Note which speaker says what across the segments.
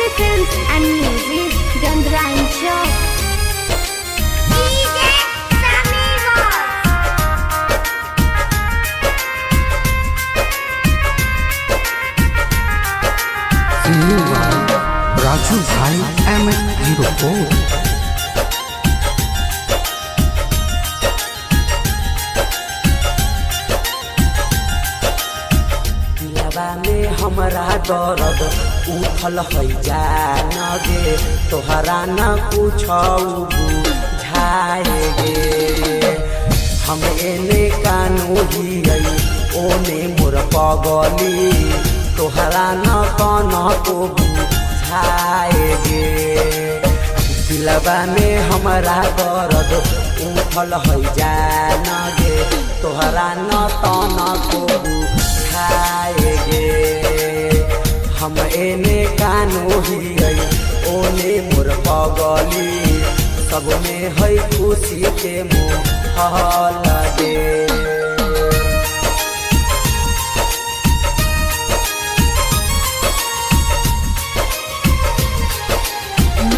Speaker 1: Galaxy Films and Music, Gandhra and Show. DJ Samir.
Speaker 2: Singing by Raju Bhai MS04.
Speaker 3: में हमरा दर्द उठल है जान गे तोहरा न कुछ बुझाए गे हम एने कानू हियै ओने मोर पगली तोहरा न कन को बुझाए गे दिलवा में हमरा दर्द उठल है जान गे तोहरा न तन को बुझाए गे हम एने कानू हियै ओने मोर पगली सब में है खुशी के मोहल गे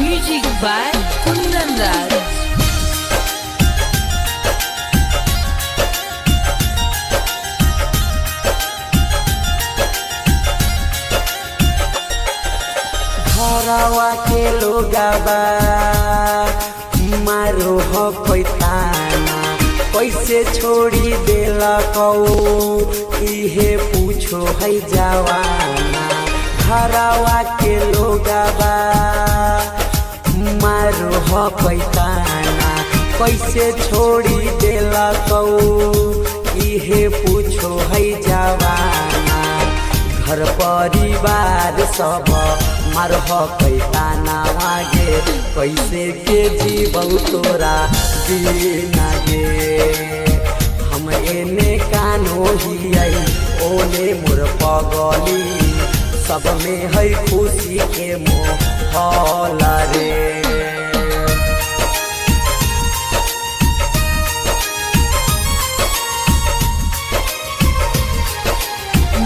Speaker 4: Music by Kundan Raj.
Speaker 3: घरवा के लोगवा मारो हो कोई ताना कैसे छोड़ी देला कऊ इहे पूछो है जवाना घरवा के लोगवा मारो हो कोई ताना कैसे छोड़ी देला कऊ इहे पूछो है जवाना घर परिवार सब मारह कैताना गे कैसे के जीवौ तोरा बिना गे हम एने कानो हियै ओने मोर पगली सब में है खुशी के मोहल रे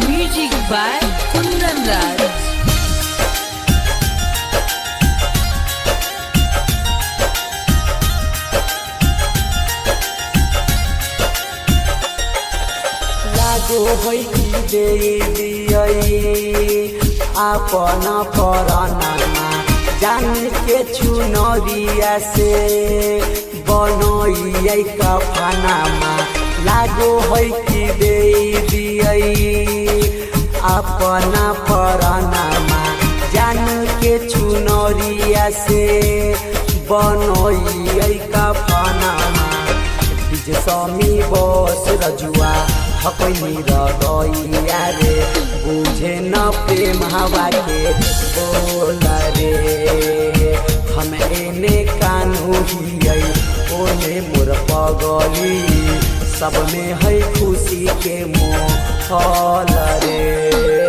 Speaker 4: Music by Kundan Raj.
Speaker 3: लागो है कि दे दियै आपन परनमा जान के चुनरिया से बनैयै कफनमा लागो है कि दे दियै अपना परनमा जान के चुनरिया से बनैयै कफनमा डीजे समी बस रजुआ हकैनी रदैया रे बुझे न प्रेम हवा के बोल रे हम एने कानू हियै ओने मोर पगली सब में है खुशी के मोहल रे।